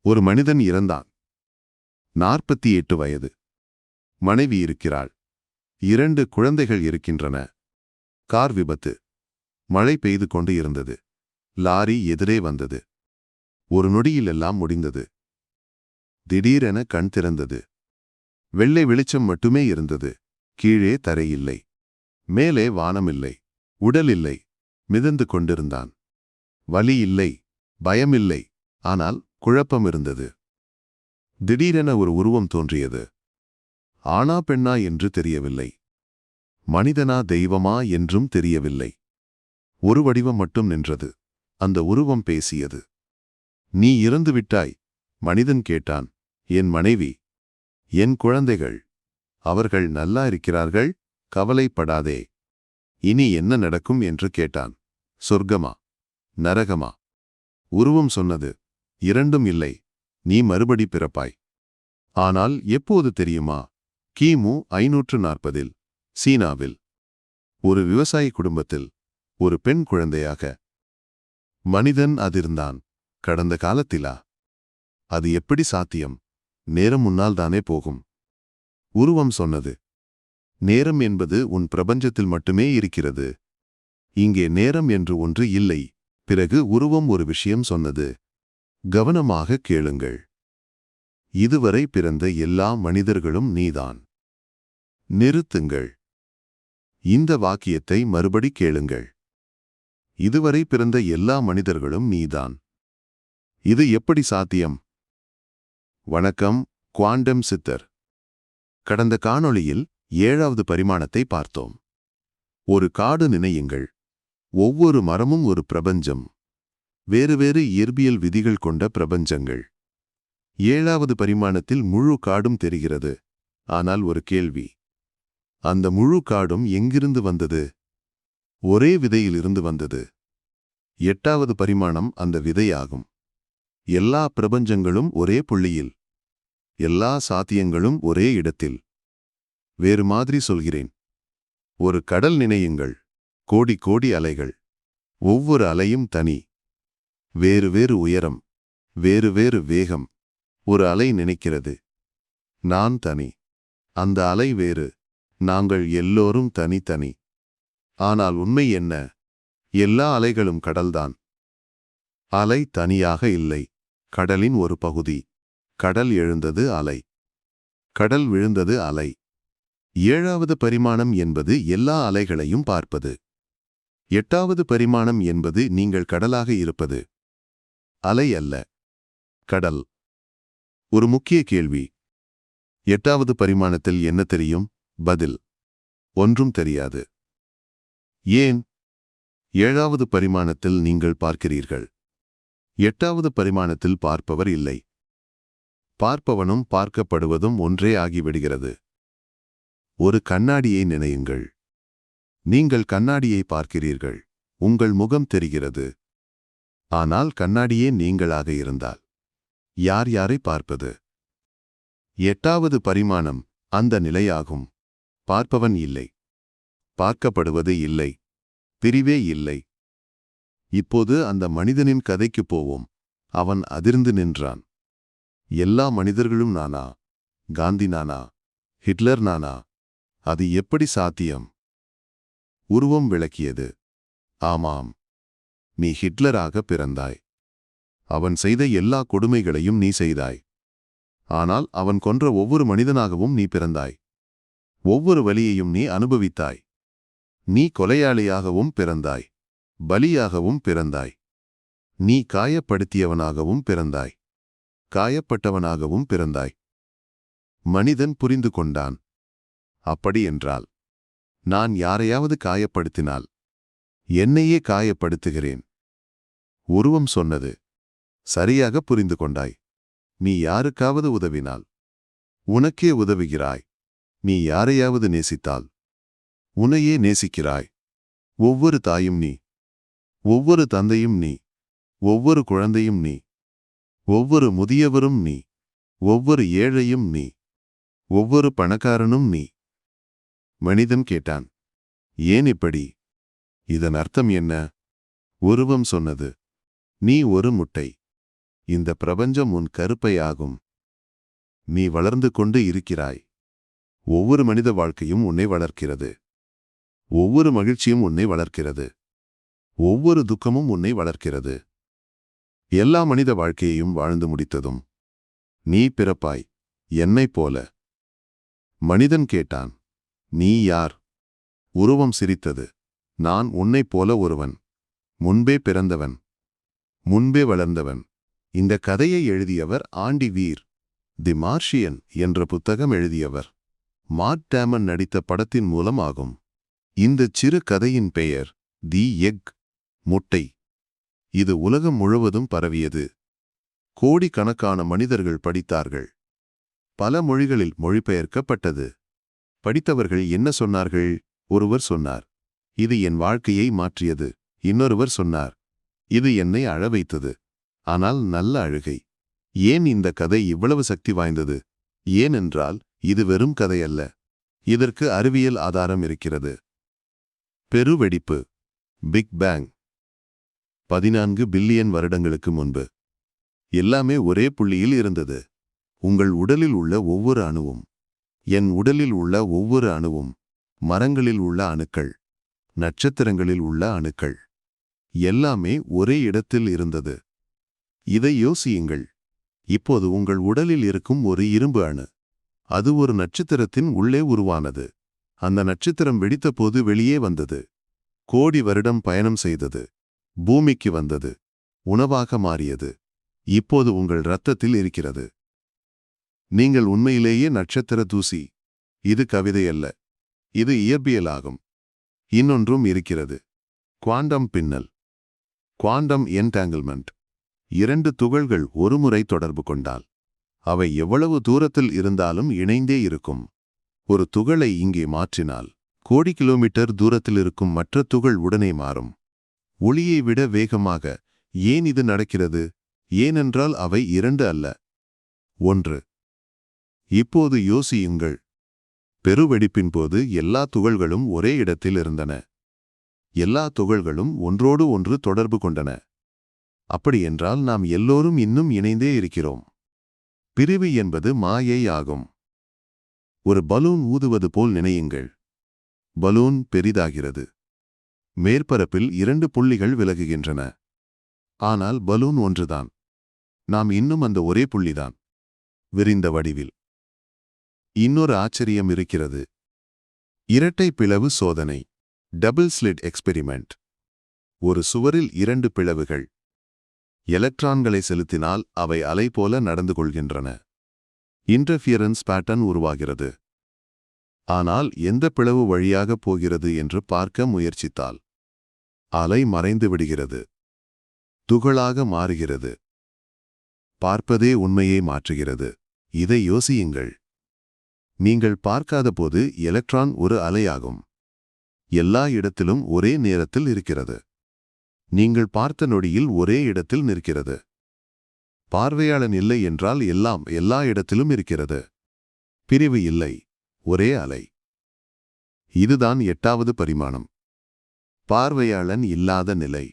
ஒரு மனிதன் இறந்தான். 48 வயது. மனைவி இருக்கிறாள். 2 குழந்தைகள் இருக்கின்றன. கார் விபத்து. மழை பெய்து கொண்டு இருந்தது. லாரி எதிரே வந்தது. ஒரு நொடியில் எல்லாம் முடிந்தது. திடீரென கண் திறந்தது. வெள்ளை வெளிச்சம் மட்டுமே இருந்தது. கீழே தரையில்லை. மேலே வானமில்லை. உடல் இல்லை. மிதந்து கொண்டிருந்தான். வலி இல்லை, பயமில்லை, ஆனால் குழப்பம் இருந்தது. திடீரென ஒரு உருவம் தோன்றியது. ஆணா பெண்ணா என்று தெரியவில்லை. மனிதனா தெய்வமா என்றும் தெரியவில்லை. ஒரு வடிவம் மட்டும் நின்றது. அந்த உருவம் பேசியது. நீ இறந்துவிட்டாய். மனிதன் கேட்டான். என் மனைவி, என் குழந்தைகள், அவர்கள் நல்லா இருக்கிறார்கள், கவலைப்படாதே. இனி என்ன நடக்கும் என்று கேட்டான். சொர்க்கமா, நரகமா? உருவம் சொன்னது, இரண்டும் இல்லை, நீ மறுபடி பிறப்பாய். ஆனால் எப்போது தெரியுமா? கிமு 540 சீனாவில் ஒரு விவசாயி குடும்பத்தில் ஒரு பெண் குழந்தையாக. மனிதன் அதிர்ந்தான். கடந்த காலத்திலா? அது எப்படி சாத்தியம்? நேரம் முன்னால் தானே போகும். உருவம் சொன்னது, நேரம் என்பது உன் பிரபஞ்சத்தில் மட்டுமே இருக்கிறது. இங்கே நேரம் என்று ஒன்று இல்லை. பிறகு உருவம் ஒரு விஷயம் சொன்னது. கவனமாக கேளுங்கள். இதுவரை பிறந்த எல்லா மனிதர்களும் நீதான். நிறுத்துங்கள். இந்த வாக்கியத்தை மறுபடி கேளுங்கள். இதுவரை பிறந்த எல்லா மனிதர்களும் நீதான். இது எப்படி சாத்தியம்? வணக்கம், குவாண்டம் சித்தர். கடந்த காணொளியில் 7வது பரிமாணத்தை பார்த்தோம். ஒரு காடு நினையுங்கள். ஒவ்வொரு மரமும் ஒரு பிரபஞ்சம். வேறு வேறு இயற்பியல் விதிகள் கொண்ட பிரபஞ்சங்கள். 7வது பரிமாணத்தில் முழு காடும் தெரிகிறது. ஆனால் ஒரு கேள்வி. அந்த முழு காடும் எங்கிருந்து வந்தது? ஒரே விதையிலிருந்து வந்தது. 8வது பரிமாணம் அந்த விதையாகும். எல்லா பிரபஞ்சங்களும் ஒரே புள்ளியில். எல்லா சாத்தியங்களும் ஒரே இடத்தில். வேறு மாதிரி சொல்கிறேன். ஒரு கடல் நினையுங்கள். கோடி கோடி அலைகள். ஒவ்வொரு அலையும் தனி. வேறு வேறு உயரம். வேறு வேறு வேகம். ஒரு அலை நினைக்கிறது, நான் தனி. அந்த அலை வேறு. நாங்கள் எல்லோரும் தனித்தனி. ஆனால் உண்மை என்ன? எல்லா அலைகளும் கடல்தான். அலை தனியாக இல்லை. கடலின் ஒரு பகுதி. கடல் எழுந்தது அலை. கடல் விழுந்தது அலை. 7வது பரிமாணம் என்பது எல்லா அலைகளையும் பார்ப்பது. 8வது பரிமாணம் என்பது நீங்கள் கடலாக இருப்பது. அலை அல்ல, கடல். ஒரு முக்கிய கேள்வி. 8வது பரிமாணத்தில் என்ன தெரியும்? பதில், ஒன்றும் தெரியாது. ஏன்? 7வது பரிமாணத்தில் நீங்கள் பார்க்கிறீர்கள். 8வது பரிமாணத்தில் பார்ப்பவர் இல்லை. பார்ப்பவனும் பார்க்கப்படுவதும் ஒன்றே ஆகிவிடுகிறது. ஒரு கண்ணாடியை நினையுங்கள். நீங்கள் கண்ணாடியை பார்க்கிறீர்கள். உங்கள் முகம் தெரிகிறது. ஆனால் கண்ணாடியே நீங்களாக இருந்தால் யார் யாரை பார்ப்பது? 8வது பரிமாணம் அந்த நிலையாகும். பார்ப்பவன் இல்லை. பார்க்கப்படுவது இல்லை. பிரிவே இல்லை. இப்போது அந்த மனிதனின் கதைக்குப் போவோம். அவன் அதிர்ந்து நின்றான். எல்லா மனிதர்களும் நானா? காந்தி நானா? ஹிட்லர் நானா? அது எப்படி சாத்தியம்? உருவம் விளக்கியது. ஆமாம், நீ ஹிட்லராக பிறந்தாய். அவன் செய்த எல்லா கொடுமைகளையும் நீ செய்தாய். ஆனால் அவன் கொன்ற ஒவ்வொரு மனிதனாகவும் நீ பிறந்தாய். ஒவ்வொரு வலியையும் நீ அனுபவித்தாய். நீ கொலையாளியாகவும் பிறந்தாய். பலியாகவும் பிறந்தாய். நீ காயப்படுத்தியவனாகவும் பிறந்தாய். காயப்பட்டவனாகவும் பிறந்தாய். மனிதன் புரிந்து கொண்டான். அப்படி என்றால், நான் யாரையாவது காயப்படுத்தினால் என்னையே காயப்படுத்துகிறேன். உருவம் சொன்னது, சரியாக புரிந்து கொண்டாய். நீ யாருக்காவது உதவினால் உனக்கே உதவுகிறாய். நீ யாரையாவது நேசித்தால் உன்னையே நேசிக்கிறாய். ஒவ்வொரு தாயும் நீ. ஒவ்வொரு தந்தையும் நீ. ஒவ்வொரு குழந்தையும் நீ. ஒவ்வொரு முதியவரும் நீ. ஒவ்வொரு ஏழையும் நீ. ஒவ்வொரு பணக்காரனும் நீ. மனிதன் கேட்டான், ஏன் இப்படி? இதன் அர்த்தம் என்ன? உருவம் சொன்னது, நீ ஒரு முட்டை. இந்த பிரபஞ்சம் உன் கருப்பையாகும். நீ வளர்ந்து கொண்டு இருக்கிறாய். ஒவ்வொரு மனித வாழ்க்கையும் உன்னை வளர்க்கிறது. ஒவ்வொரு மகிழ்ச்சியும் உன்னை வளர்க்கிறது. ஒவ்வொரு துக்கமும் உன்னை வளர்க்கிறது. எல்லா மனித வாழ்க்கையையும் வாழ்ந்து முடித்ததும் நீ பிறப்பாய், என்னைப் போல. மனிதன் கேட்டான், நீ யார்? உருவம் சிரித்தது. நான் உன்னைப் போல ஒருவன். முன்பே பிறந்தவன், முன்பே வளர்ந்தவன். இந்த கதையை எழுதியவர் ஆண்டி வீர். தி மார்ஷியன் என்ற புத்தகம் எழுதியவர். மாட் டேமன் நடித்த படத்தின் மூலம் ஆகும். இந்தச் சிறு கதையின் பெயர் தி எக், முட்டை. இது உலகம் முழுவதும் பரவியது. கோடிக்கணக்கான மனிதர்கள் படித்தார்கள். பல மொழிகளில் மொழிபெயர்க்கப்பட்டது. படித்தவர்கள் என்ன சொன்னார்கள்? ஒருவர் சொன்னார், இது என் வாழ்க்கையை மாற்றியது. இன்னொருவர் சொன்னார், இது என்னை அழ வைத்தது. ஆனால் நல்ல அழுகை. ஏன் இந்த கதை இவ்வளவு சக்தி வாய்ந்தது? ஏனென்றால் இது வெறும் கதையல்ல. இதற்கு அறிவியல் ஆதாரம் இருக்கிறது. பெருவெடிப்பு, பிக் பேங். 14 பில்லியன் வருடங்களுக்கு முன்பு எல்லாமே ஒரே புள்ளியில் இருந்தது. உங்கள் உடலில் உள்ள ஒவ்வொரு அணுவும், என் உடலில் உள்ள ஒவ்வொரு அணுவும், மரங்களில் உள்ள அணுக்கள், நட்சத்திரங்களில் உள்ள அணுக்கள், எல்லாமே ஒரே இடத்தில் இருந்தது. இதை யோசியுங்கள். இப்போது உங்கள் உடலில் இருக்கும் ஒரு இரும்பு அணு, அது ஒரு நட்சத்திரத்தின் உள்ளே உருவானது. அந்த நட்சத்திரம் வெடித்தபோது வெளியே வந்தது. கோடி வருடம் பயணம் செய்தது. பூமிக்கு வந்தது. உணவாக மாறியது. இப்போது உங்கள் இரத்தத்தில் இருக்கிறது. நீங்கள் உண்மையிலேயே நட்சத்திர தூசி. இது கவிதையல்ல, இது இயற்பியலாகும். இன்னொன்றும் இருக்கிறது, குவாண்டம் பின்னல், குவாண்டம் என்டாங்கிள்மெண்ட். 2 துகள்கள் ஒருமுறை தொடர்பு கொண்டால் அவை எவ்வளவு தூரத்தில் இருந்தாலும் இணைந்தே இருக்கும். ஒரு துகளை இங்கே மாற்றினால் கோடி கிலோமீட்டர் தூரத்தில் இருக்கும் மற்ற துகள் உடனே மாறும். ஒளியை விட வேகமாக. ஏன் இது நடக்கிறது? ஏனென்றால் அவை 2 அல்ல, 1. இப்போது யோசியுங்கள். பெருவெடிப்பின் போது எல்லா துகள்களும் ஒரே இடத்தில் இருந்தன. எல்லா துகள்களும் ஒன்றோடு ஒன்று தொடர்பு கொண்டன. அப்படியென்றால் நாம் எல்லோரும் இன்னும் இணைந்தே இருக்கிறோம். பிரிவு என்பது மாயை ஆகும். ஒரு பலூன் ஊதுவது போல் நினையுங்கள். பலூன் பெரிதாகிறது. மேற்பரப்பில் 2 புள்ளிகள் விலகுகின்றன. ஆனால் பலூன் ஒன்றுதான். நாம் இன்னும் அந்த ஒரே புள்ளிதான், விரிந்த வடிவில். இன்னொரு ஆச்சரியம் இருக்கிறது. இரட்டை பிளவு சோதனை, டபுள் ஸ்லிட் எக்ஸ்பெரிமெண்ட். ஒரு சுவரில் 2 பிளவுகள். எலக்ட்ரான்களை செலுத்தினால் அவை அலை போல நடந்து கொள்கின்றன. இன்டர்ஃபியரன்ஸ் பேட்டர்ன் உருவாகிறது. ஆனால் எந்த பிளவு வழியாக போகிறது என்று பார்க்க முயற்சித்தால் அலை மறைந்து விடுகிறது, துகளாக மாறுகிறது. பார்ப்பதே உண்மையை மாற்றுகிறது. இதை யோசியுங்கள். நீங்கள் பார்க்காதபோது எலக்ட்ரான் ஒரு அலையாகும். எல்லா இடத்திலும் ஒரே நேரத்தில் இருக்கிறது. நீங்கள் பார்த்த நொடியில் ஒரே இடத்தில் நிற்கிறது. பார்வையாளன் இல்லை என்றால் எல்லாம் எல்லா இடத்திலும் இருக்கிறது. பிரிவு இல்லை, ஒரே அலை. இதுதான் 8வது பரிமாணம். பார்வையாளன் இல்லாத நிலை.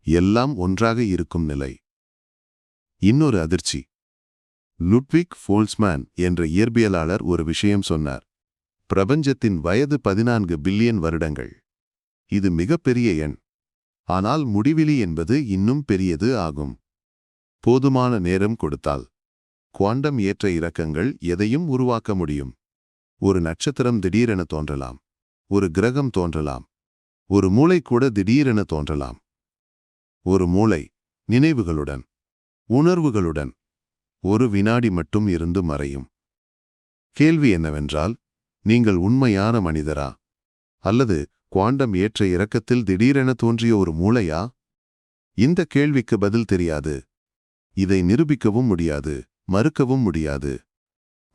எல்லாம் ஒன்றாக இருக்கும் நிலை. இன்னொரு அதிர்ச்சி. லுட்விக் போல்ட்ஸ்மேன் என்ற இயற்பியலாளர் ஒரு விஷயம் சொன்னார். பிரபஞ்சத்தின் வயது 14 பில்லியன் வருடங்கள். இது மிகப்பெரிய எண். ஆனால் முடிவிலி என்பது இன்னும் பெரியது ஆகும். போதுமான நேரம் கொடுத்தால் குவாண்டம் ஏற்ற இறக்கங்கள் எதையும் உருவாக்க முடியும். ஒரு நட்சத்திரம் திடீரென தோன்றலாம். ஒரு கிரகம் தோன்றலாம். ஒரு மூளை கூட திடீரென தோன்றலாம். ஒரு மூளை நினைவுகளுடன், உணர்வுகளுடன் ஒரு வினாடி மட்டும் இருந்து மறையும். கேள்வி என்னவென்றால், நீங்கள் உண்மையான மனிதரா? அல்லது குவாண்டம் ஏற்ற இறக்கத்தில் திடீரென தோன்றிய ஒரு மூளையா? இந்த கேள்விக்கு பதில் தெரியாது. இதை நிரூபிக்கவும் முடியாது, மறுக்கவும் முடியாது.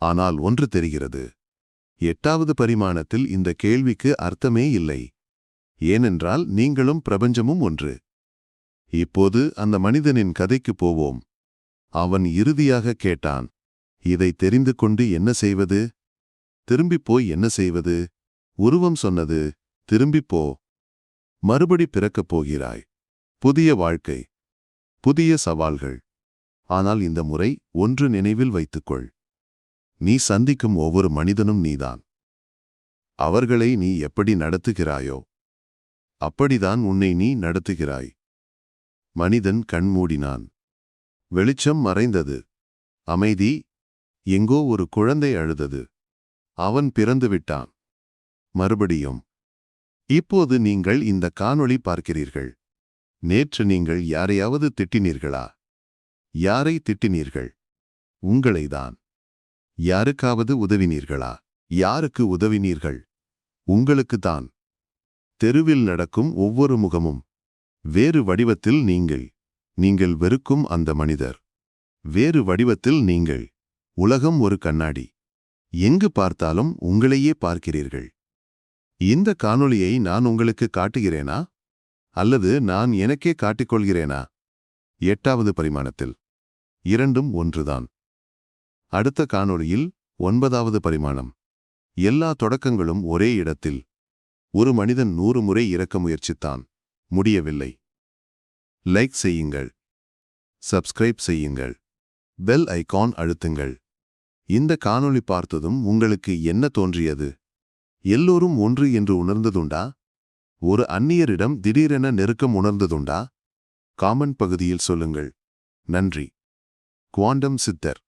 ஆனால் ஒன்று தெரிகிறது. 8வது பரிமாணத்தில் இந்த கேள்விக்கு அர்த்தமே இல்லை. ஏனென்றால் நீங்களும் பிரபஞ்சமும் ஒன்று. இப்போது அந்த மனிதனின் கதைக்கு போவோம். அவன் இறுதியாக கேட்டான், இதை தெரிந்து கொண்டு என்ன செய்வது? திரும்பிப்போய் என்ன செய்வது? உருவம் சொன்னது, திரும்பிப்போ. மறுபடி பிறக்கப் போகிறாய். புதிய வாழ்க்கை, புதிய சவால்கள், ஆனால் இந்த முறை ஒன்று நினைவில் வைத்துக்கொள். நீ சந்திக்கும் ஒவ்வொரு மனிதனும் நீதான். அவர்களை நீ எப்படி நடத்துகிறாயோ அப்படிதான் உன்னை நீ நடத்துகிறாய். மனிதன் கண்மூடினான். வெளிச்சம் மறைந்தது. அமைதி. எங்கோ ஒரு குழந்தை அழுதது. அவன் பிறந்து விட்டான். மறுபடியும். இப்போது நீங்கள் இந்த காணொளி பார்க்கிறீர்கள். நேற்று நீங்கள் யாரையாவது திட்டினீர்களா? யாரை திட்டினீர்கள்? உங்களைதான். யாருக்காவது உதவினீர்களா? யாருக்கு உதவினீர்கள்? உங்களுக்குத்தான். தெருவில் நடக்கும் ஒவ்வொரு முகமும் வேறு வடிவத்தில் நீங்கள் வெறுக்கும் அந்த மனிதர் வேறு வடிவத்தில் நீங்கள். உலகம் ஒரு கண்ணாடி. எங்கு பார்த்தாலும் உங்களையே பார்க்கிறீர்கள். இந்த காணொளியை நான் உங்களுக்கு காட்டுகிறேனா அல்லது நான் எனக்கே காட்டிக்கொள்கிறேனா? 8வது பரிமாணத்தில். இரண்டும் ஒன்றுதான். அடுத்த காணொளியில் 9வது பரிமாணம். எல்லா தொடக்கங்களும் ஒரே இடத்தில். ஒரு மனிதன் 100 முறை இறக்க முயற்சித்தான். முடியவில்லை. லைக் செய்யுங்கள். சப்ஸ்கிரைப் செய்யுங்கள். பெல் ஐகான் அழுத்துங்கள். இந்த காணொளி பார்த்ததும் உங்களுக்கு என்ன தோன்றியது? எல்லோரும் ஒன்று என்று உணர்ந்ததுண்டா? ஒரு அந்நியரிடம் திடீரென நெருக்கம் உணர்ந்ததுண்டா? காமெண்ட் பகுதியில் சொல்லுங்கள். நன்றி. குவாண்டம் சித்தர்.